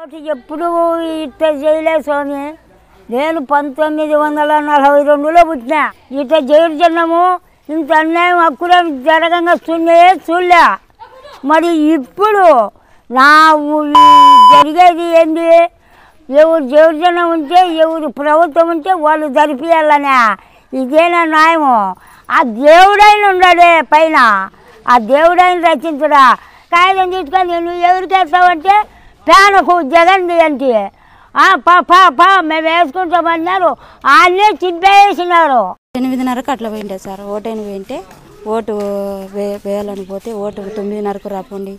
Vote ఎప్పుడు ఇట్లా చేయలేదు స్వామి. నేను 1942లో పుట్టినా. ఇట్లా జైలు జనము ఇంత అన్యాయం హక్కులు జరగంగా చూడలే. మరి ఇప్పుడు నా జరిగేది ఏంటి? ఎవరు జైలు జనం ఉంటే ఎవరు ప్రభుత్వం ఉంటే వాళ్ళు జరిపియాలనే. ఇదేనా న్యాయము? ఆ దేవుడైన ఉన్నాడే పైన, ఆ దేవుడైన రచించడా. కాగితం తీసుకొని నేను ఎవరికి వేస్తామంటే ప్యానకు జగన్ అంటే మేము వేసుకుంటామన్నారు. వాళ్ళే చింపేసినారు. 8:30కు అట్లా పోయిండే సార్. ఓటైన పోయింటే ఓటు వేయాలని పోతే ఓటు 9:30కు రాపోండి,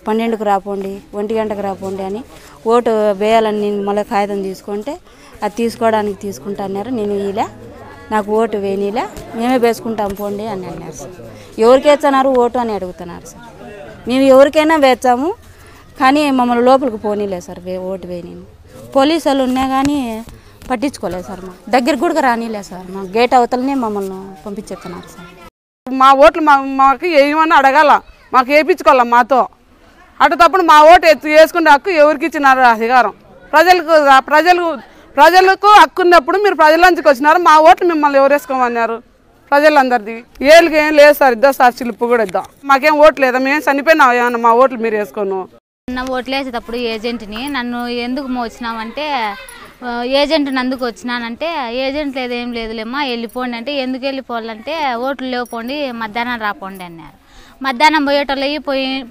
12కు రాపోండి, 1 గంటకు రాపోండి అని ఓటు వేయాలని నేను మళ్ళీ కాగితం తీసుకుంటే అది తీసుకోవడానికి తీసుకుంటా అన్నారు. నేను ఇలా నాకు ఓటు వేయనిలా, మేమే వేసుకుంటాం పోండి అని అన్నారు సార్. ఎవరికి వేస్తున్నారు ఓటు అని అడుగుతున్నారు సార్. మేము ఎవరికైనా వేస్తాము కానీ మమ్మల్ని లోపలికి పోనీలేదు సార్. ఓటు వేయని పోలీసు వాళ్ళు ఉన్నా కానీ పట్టించుకోలేదు సార్. మా దగ్గర కూడా రానిలేదు సార్. మా గేట్ అవతలనే మమ్మల్ని పంపించేస్తున్నారు సార్. మా ఓట్లు మాకు ఏమన్నా అడగాల, మాకు వేయించుకోవాలి మాతో. అటుతప్పుడు మా ఓటు వేసుకునే హక్కు ఎవరికి ఇచ్చినారు అధికారం? ప్రజలకు హక్కు ఉన్నప్పుడు మీరు ప్రజలంచుకు వచ్చినారు. మా ఓట్లు మిమ్మల్ని ఎవరు వేసుకోమన్నారు? ప్రజలందరిది ఏళ్ళకి ఏం లేదు సార్. ఇద్దాం సార్, చిలుపు కూడా ఇద్దాం. మాకేం ఓట్లు లేదా, మేము చనిపోయినా ఏమన్నా మా ఓట్లు మీరు వేసుకోను. ఓట్లు వేసేటప్పుడు ఏజెంట్ని నన్ను ఎందుకు వచ్చినామంటే ఏజెంట్ నందుకు వచ్చినానంటే ఏజెంట్ లేదు ఏం లేదులేమ్మా వెళ్ళిపోండి అంటే ఎందుకు వెళ్ళిపోవాలంటే ఓట్లు లేకపోండి మధ్యాహ్నం రాపోండి అన్నారు. మధ్యాహ్నం పోయేటోళ్ళు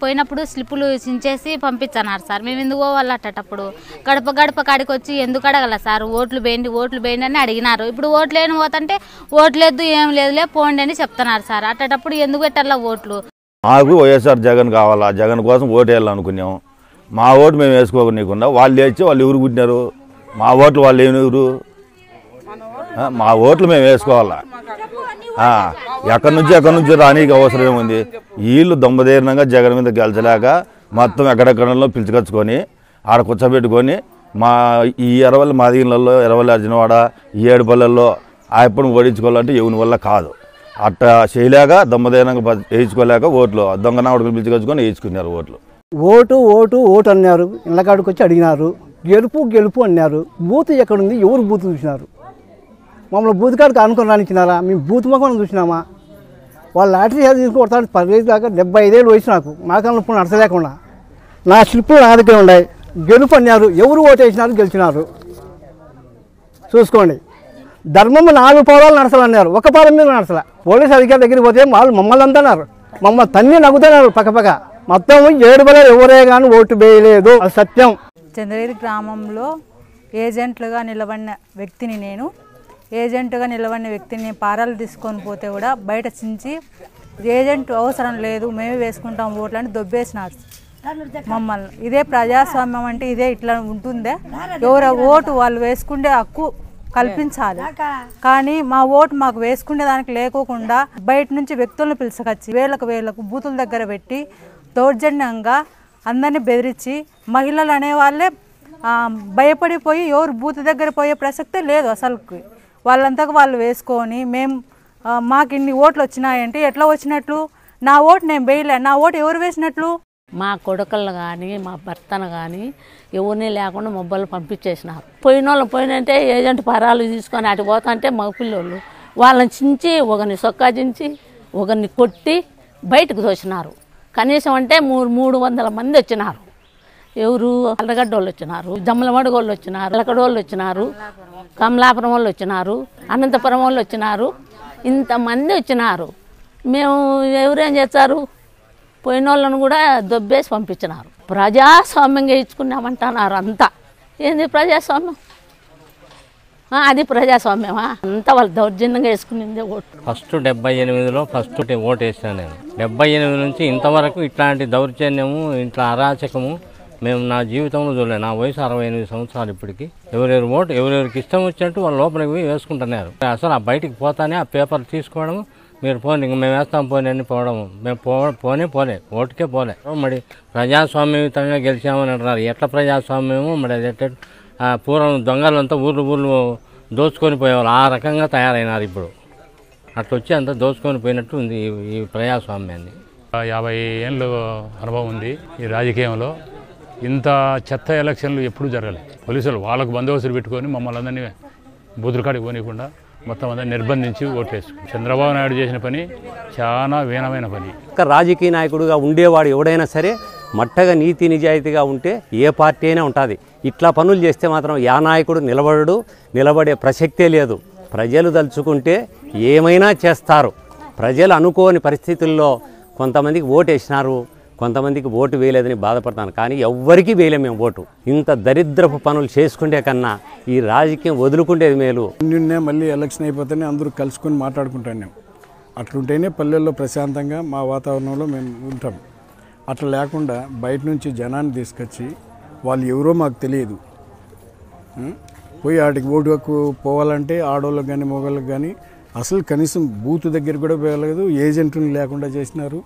పోయినప్పుడు స్లిప్పులు చించేసి పంపించన్నారు సార్. మేము ఎందుకు పోవాలి అట్టేటప్పుడు గడప కాడికి వచ్చి ఎందుకు అడగల సార్? ఓట్లు వేయండి అని అడిగినారు. ఇప్పుడు ఓట్లు లేని పోతుంటే ఓట్లేదు ఏం లేదులే పోండి అని చెప్తున్నారు సార్. అట్టేటప్పుడు ఎందుకు పెట్టాలా ఓట్లు? మాకు వైఎస్ఆర్ జగన్ కావాలా, జగన్ కోసం ఓటు వేయాలనుకున్నాం. మా ఓటు మేము వేసుకోకుండా వాళ్ళు వేసి వాళ్ళు ఎవరు పుట్టినారు? మా ఓట్లు వాళ్ళు ఎవరు? మా ఓట్లు మేము వేసుకోవాలా. ఎక్కడి నుంచి రానీకి అవసరం ఏముంది? వీళ్ళు దొంగధీరణంగా జగన్ మీద గెలిచలేక మొత్తం ఎక్కడెక్కడలో పిలుచుకొచ్చుకొని ఆడ కూర్చోబెట్టుకొని మా ఈ ఎరవల్లి మాదిగలలో ఎరవల్లి అర్జునవాడ ఈ ఏడుపల్లెల్లో ఎప్పుడు ఓడించుకోవాలంటే ఎవరి వల్ల కాదు. అట్లా చేయలేక దొంగధీరణంగా వేయించుకోలేక ఓట్లు దొంగనాడుకుని పిలుచుకొచ్చుకొని వేయించుకున్నారు ఓట్లు. ఓటు అన్నారు. ఇళ్ళకాడికి వచ్చి అడిగినారు. గెలుపు అన్నారు. బూత్ ఎక్కడుంది? ఎవరు బూత్ చూసినారు? మమ్మల్ని బూత్ కాడికి అనుకుని రానిచ్చినారా? మేము బూత్ మొక్కను చూసినామా? వాళ్ళు లాటరీ తీసుకొడతాడు 10 దాకా 75 ఏళ్ళు వయసు నాకు. మాకన్నా ఇప్పుడు నడచలేకుండా నా స్లిప్పులు నా దగ్గర ఉన్నాయి. గెలుపు అన్నారు. ఎవరు ఓటు వేసినారు? గెలిచినారు. చూసుకోండి. ధర్మం 4 పౌరాలు నడచాలన్నారు. ఒక పౌరం మీద నడచలే. పోలీసు అధికారి దగ్గరికి పోతే వాళ్ళు మమ్మల్ని అంటున్నారు. మమ్మల్ని తన్ని నవ్వుతున్నారు పక్కపక్క. మొత్తం 7 బల ఎవరే కానీ ఓటు వేయలేదు. అది సత్యం. చంద్రగిరి గ్రామంలో ఏజెంట్లుగా నిలబడిన వ్యక్తిని నేను. ఏజెంట్గా నిలబడిన వ్యక్తిని పారాలు తీసుకొని పోతే కూడా బయట చించి ఏజెంట్ అవసరం లేదు మేమే వేసుకుంటాం ఓట్లు అని దొబ్బేసినారు మమ్మల్ని. ఇదే ప్రజాస్వామ్యం అంటే ఇదే ఇట్లా ఉంటుందే? ఎవరు ఓటు వాళ్ళు వేసుకునే హక్కు కల్పించాలి. కానీ మా ఓటు మాకు వేసుకునే దానికి లేకోకుండా బయట నుంచి వ్యక్తులను పిలుచుకొచ్చి వేలకు బూతుల దగ్గర పెట్టి దౌర్జన్యంగా అందరినీ బెదిరించి మహిళలు అనేవాళ్ళే భయపడిపోయి ఎవరు బూత్ దగ్గర పోయే ప్రసక్తే లేదు అసలుకి. వాళ్ళంతకు వాళ్ళు వేసుకొని మాకు ఇన్ని ఓట్లు వచ్చినాయంటే ఎట్లా వచ్చినట్లు? నా ఓటు నేను వేయలే. నా ఓటు ఎవరు వేసినట్లు? మా కొడుకులను కానీ మా భర్తను కానీ ఎవరిని లేకుండా మొబైల్ పంపించేసినారు. పోయినంటే ఏజెంట్ పరాలు తీసుకొని అటు పోతుంటే మగ పిల్లోళ్ళు వాళ్ళని చించి ఒకరిని సొక్కా చించి ఒకరిని కొట్టి బయటకు తోసినారు. కనీసం అంటే 300 మంది వచ్చినారు. ఎవరు? అల్లగడ్డ వాళ్ళు వచ్చినారు, జమ్మలమడుగు వాళ్ళు వచ్చినారు, అలకడ వాళ్ళు వచ్చినారు, కమలాపురం వాళ్ళు వచ్చినారు, అనంతపురం వాళ్ళు వచ్చినారు. ఇంతమంది వచ్చినారు. మేము ఎవరేం చేస్తారు? పోయిన వాళ్ళను కూడా దొబ్బేసి పంపించినారు. ప్రజాస్వామ్యంగా ఇచ్చుకున్నామంటున్నారు అంతా. ఏంది ప్రజాస్వామ్యం? అది ప్రజాస్వామ్యమా? అంతా వాళ్ళు దౌర్జన్యంగా వేసుకునిందే ఓటు. ఫస్ట్ 78లో ఓటు వేసాను నేను. 78 నుంచి ఇంతవరకు ఇట్లాంటి దౌర్జన్యము ఇట్లా అరాచకము మేము నా జీవితంలో చూడలేదు. నా వయసు 68 సంవత్సరాలు ఇప్పటికి. ఎవరెవరికి ఇష్టం వచ్చినట్టు వాళ్ళు లోపలికి పోయి వేసుకుంటున్నారు. అసలు ఆ బయటికి పోతానే ఆ పేపర్ తీసుకోవడం, మీరు పోనీ ఇంక మేము వేస్తాం పోనీ అని పోవడము. మేము పోలే ఓటుకే పోలే. మరి ప్రజాస్వామ్యయుతంగా గెలిచామని అంటున్నారు. ఎట్లా ప్రజాస్వామ్యమో మరి అది ఎట్లా? పూర్వం దొంగలంతా ఊళ్ళు దోచుకొని పోయేవాళ్ళు ఆ రకంగా తయారైనారు ఇప్పుడు. అట్లా వచ్చి అంతా దోచుకొని పోయినట్టు ఉంది ఈ ప్రజాస్వామ్యాన్ని. 50 ఏళ్ళు అనుభవం ఉంది ఈ రాజకీయంలో. ఇంత చెత్త ఎలక్షన్లు ఎప్పుడూ జరగలేదు. పోలీసులు వాళ్ళకు బందోబస్తులు పెట్టుకొని మమ్మల్ని అందరినీ బుద్రుకాడికి పోనీయకుండా మొత్తం అందరినీ నిర్బంధించి ఓట్లేసు. చంద్రబాబు నాయుడు చేసిన పని చాలా వీణమైన పని. రాజకీయ నాయకుడిగా ఉండేవాడు ఎవడైనా సరే మట్టగా నీతి నిజాయితీగా ఉంటే ఏ పార్టీ అయినా ఉంటుంది. ఇట్లా పనులు చేస్తే మాత్రం యా నాయకుడు నిలబడే ప్రసక్తే లేదు. ప్రజలు తలుచుకుంటే ఏమైనా చేస్తారు. ప్రజలు అనుకోని పరిస్థితుల్లో కొంతమందికి ఓటు వేసినారు, కొంతమందికి ఓటు వేయలేదని బాధపడతాను. కానీ ఎవ్వరికీ వేయలేము మేము ఓటు. ఇంత దరిద్రపు పనులు చేసుకుంటే కన్నా ఈ రాజకీయం వదులుకుంటేది మేలు. నిన్నే మళ్ళీ ఎలక్షన్ అయిపోతేనే అందరూ కలుసుకొని మాట్లాడుకుంటాం. అట్లుంటేనే పల్లెల్లో ప్రశాంతంగా మా వాతావరణంలో మేము ఉంటాం. అట్లా లేకుండా బయట నుంచి జనాన్ని తీసుకొచ్చి వాళ్ళు ఎవరో మాకు తెలియదు పోయి వాటికి ఓటు హక్కు పోవాలంటే ఆడవాళ్ళకి కానీ మగవాళ్ళకి కానీ అసలు కనీసం బూత్ దగ్గర కూడా పోయలేదు. ఏజెంట్ని లేకుండా చేసినారు.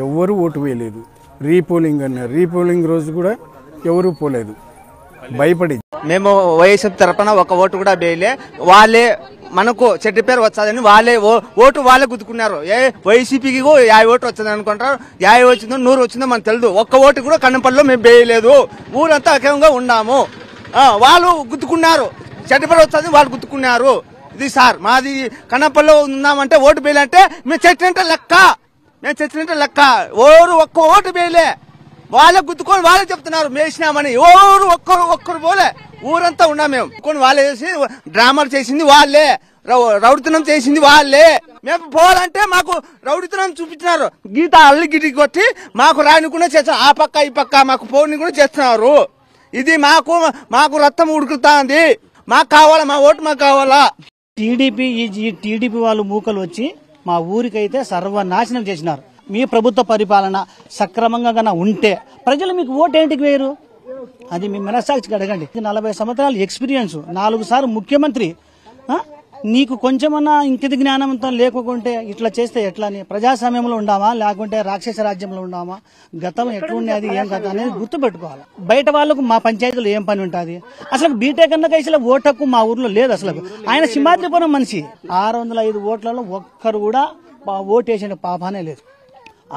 ఎవరు ఓటు వేయలేదు. రీపోలింగ్ అన్నారు. రీపోలింగ్ రోజు కూడా ఎవరు పోలేదు, భయపడి. మేము వైఎస్ఆర్ తరపున ఒక ఓటు కూడా వేయలే. వాళ్ళే మనకు చెడ్డ పేరు వచ్చాదని వాళ్ళే ఓటు వాళ్ళే గుద్దుకున్నారు. వైసీపీకి 50 ఓటు వచ్చింది అనుకుంటారు. 50 వచ్చిందో 100 వచ్చిందో మనకు తెలియదు. ఒక్క ఓటు కూడా కన్నపల్లిలో మేము వేయలేదు. ఊరంతా అకేమంగా ఉన్నాము. వాళ్ళు గుద్దుకున్నారు. చెడ్డ పేరు వచ్చాదని వాళ్ళు గుద్దుకున్నారు. ఇది సార్ మాది కన్నపల్లిలో ఉన్నామంటే ఓటు వేయాలంటే మేము చచ్చినట్టే లెక్క. ఒక్క ఓటు వేయలే. వాళ్ళే గుద్దుకొని వాళ్ళే చెప్తున్నారు మేసినామని. ఒక్కరు పోలే. ఊరంతా ఉన్నా మేము వాళ్ళే చేసి డ్రామాలు చేసింది వాళ్ళే, రౌడితనం చేసింది వాళ్ళే. మేము పోవాలంటే మాకు రౌడితనం చూపించినారు. గీత అల్లి గిటి కొట్టి మాకు రానికుండా చేస్తున్నారు. ఆ పక్క ఈ పక్క మాకు పోని కూడా చేస్తున్నారు. ఇది మాకు రక్తం ఉడుకుతుంది. మాకు కావాలా, మా ఓటు మాకు కావాలా. టీడీపీ వాళ్ళు మూకలు వచ్చి మా ఊరికైతే సర్వనాశనం చేసినారు. మీ ప్రభుత్వ పరిపాలన సక్రమంగా గన ఉంటే ప్రజలు మీకు ఓటు ఏంటికి వేయరు? అది మీ మనస్సాక్షికి అడగండి. 40 సంవత్సరాల ఎక్స్పీరియన్స్, 4 సార్లు ముఖ్యమంత్రి. నీకు కొంచెమన్నా ఇంకిది జ్ఞానంతో లేకుంటే ఇట్లా చేస్తే ఎట్లా అని ప్రజాస్వామ్యంలో ఉండామా లేకుంటే రాక్షస రాజ్యంలో ఉండామా? గతం ఎట్లుండేది ఏం కథ అనేది గుర్తుపెట్టుకోవాలి. బయట వాళ్ళకు మా పంచాయతీలో ఏం పని ఉంటుంది? అసలు బీటెక్ అన్న కేసులో ఓటు హక్కు మా ఊర్లో లేదు. అసలు ఆయన సింహాద్రిపురం మనిషి. 605 ఓట్లలో ఒక్కరు కూడా ఓటు వేసిన పాపానే లేదు.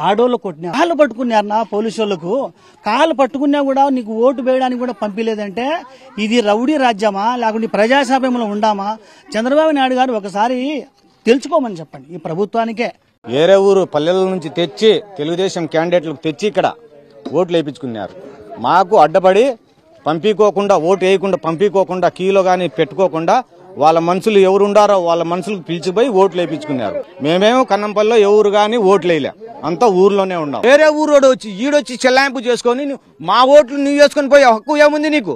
ఆడోళ్ళు కొట్టినా కాళ్ళు పట్టుకున్నారు. నా పోలీసు వాళ్ళకు కాళ్ళు పట్టుకున్నా కూడా నీకు ఓటు వేయడానికి కూడా పంపించలేదంటే ఇది రౌడీ రాజ్యమా లేకుంటే ప్రజాస్వామ్యంలో ఉండామా? చంద్రబాబు నాయుడు గారు ఒకసారి తెలుసుకోమని చెప్పండి ఈ ప్రభుత్వానికే. వేరే ఊరు పల్లెల నుంచి తెచ్చి తెలుగుదేశం క్యాండిడేట్లకు తెచ్చి ఇక్కడ ఓట్లు వేయించుకున్నారు. మాకు అడ్డపడి పంపించుకోకుండా, ఓటు వేయకుండా పంపించుకోకుండా, కీలో కానీ పెట్టుకోకుండా వాళ్ళ మనుషులు ఎవరు ఉండారో వాళ్ళ మనుషులకు పిలిచిపోయి ఓట్లు వేయించుకున్నారు. మేమేమో కన్నంపల్లిలో ఎవరు కానీ ఓట్లు వేయలే, అంతా ఊర్లోనే ఉన్నాం. వేరే ఊరోడు వచ్చి ఈడొచ్చి చెల్లాయింపు చేసుకొని మా ఓట్లు నువ్వు వేసుకొని పోయే హక్కు ఏముంది నీకు?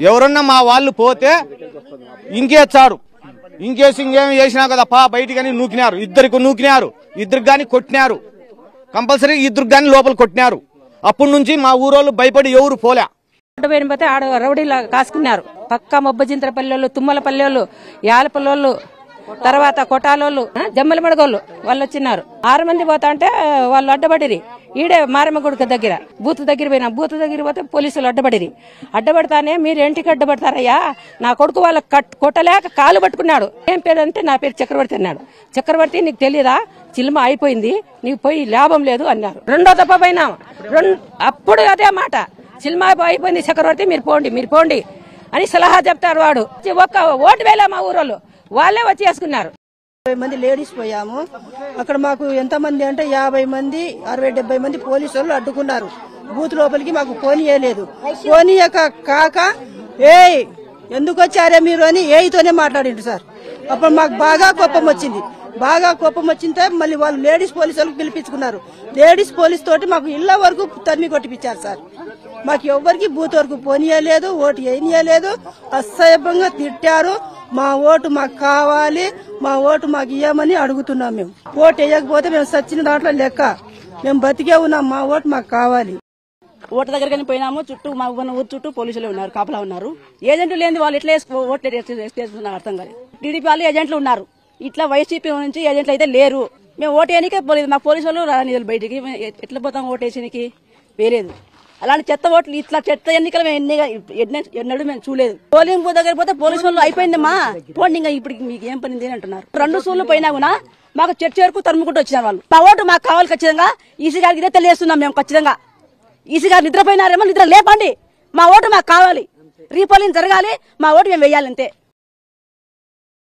ఎవరన్నా మా వాళ్ళు పోతే ఇంకేస్తారు. ఇంకేసి ఇంకేం చేసినా కదా బయటికి నూకినారు. ఇద్దరికి కానీ కొట్టినారు. కంపల్సరీ ఇద్దరికి కానీ లోపల కొట్టినారు. అప్పటి నుంచి మా ఊరోళ్ళు భయపడి ఎవరు పోలే. పోతే ఆడ రౌడీలా కాసుకున్నారు. పక్క మొబ్బజింతల పల్లెలు, తుమ్మల పల్లెలు, యాలపల్లోళ్ళు, తర్వాత కొటాలోళ్ళు, జమ్మల మడగోళ్ళు వాళ్ళు వచ్చినారు. 6 మంది పోతా అంటే వాళ్ళు అడ్డబడిరి. ఈడే మారమ్మ గుడికి దగ్గర బూత్ దగ్గర పోయినా. బూత్ దగ్గర పోతే పోలీసులు అడ్డబడతానే మీరు ఇంటికి అడ్డబడతారయ్యా, నా కొడుకు వాళ్ళకి కొట్టలేక కాలు పట్టుకున్నాడు. ఏం పేరు అంటే నా పేరు చక్రవర్తి అన్నాడు. చక్రవర్తి నీకు తెలియదా, సినిమా అయిపోయింది, నీకు పోయి లాభం లేదు అన్నారు. 2వ దఫా పోయినాం. అప్పుడు అదే మాట, సినిమా అయిపోయింది చక్రవర్తి, మీరు పోండి అని సలహా చెప్తారు. వాడు ఒక్క ఓటు వేలే మా ఊరోళ్ళు, వాళ్ళే వచ్చి వేసుకున్నారు. 50 మంది లేడీస్ పోయాము. అక్కడ మాకు ఎంతమంది అంటే 50 మంది 60-70 మంది పోలీసు వాళ్ళు అడ్డుకున్నారు. బూత్ లోపలికి మాకు పోనీయలేదు. పోనీయక కాక ఎందుకు వచ్చారే మీరు అని ఏయితోనే మాట్లాడిండు సార్. అప్పుడు మాకు బాగా కోపం వచ్చింటే మళ్ళీ వాళ్ళు లేడీస్ పోలీసు వాళ్ళకి పిలిపించుకున్నారు. లేడీస్ పోలీస్ తోటి మాకు ఇళ్ల వరకు తరిమి కొట్టిపించారు సార్. మాకు ఎవ్వరికి బూత్ వరకు పోనీయలేదు, ఓటు వేయనీయలేదు. అసహ్యంగా తిట్టారు. మా ఓటు మాకు కావాలి, మా ఓటు మాకు ఇవ్వమని అడుగుతున్నాం. మేము ఓటు వేయకపోతే మేము సచ్చిన దాంట్లో లెక్క. మేము బతికే ఉన్నాం, మా ఓటు మాకు కావాలి. ఓటు దగ్గరకని పోయినాము. చుట్టూ మా ఊరు చుట్టూ పోలీసులు ఉన్నారు, కాపలా ఉన్నారు. ఏజెంట్లు లేని వాళ్ళు ఎట్లా ఓట్లు వేసుకున్నారు అర్థం కాలేదు. టీడీపీ వాళ్ళు ఏజెంట్లు ఉన్నారు. ఇట్లా వైసీపీ నుంచి ఏజెంట్లు అయితే లేరు. మేము ఓటు వేయనికే పోలేదు. మా పోలీసు వాళ్ళు రానివ్వలేదు బయటికి. ఎట్లా పోతాం ఓటు వేసేనికి? వేరేది అలాంటి చెత్త ఓట్లు, ఇట్లా చెత్త ఎన్నికలు ఎన్నడూ మేము చూడలేదు. పోలింగ్ బూత్ దగ్గర పోతే పోలీసు వాళ్ళు అయిపోయిందమ్మా పోండి, ఇంకా ఇప్పుడు మీకు ఏం పనింది అంటున్నారు. 2 సూర్లు పోయినా కూడా మాకు చర్చ వరకు తరుముకుంటూ వచ్చినారు వాళ్ళు. మా ఓటు మాకు కావాలి ఖచ్చితంగా. ఈసీ గారికి ఇదే తెలియజేస్తున్నాం మేము ఖచ్చితంగా. ఈసీ గారు నిద్రపోయినారేమో, నిద్ర లేపండి. మా ఓటు మాకు కావాలి, రీపోలింగ్ జరగాలి, మా ఓటు మేము వేయాలంతే.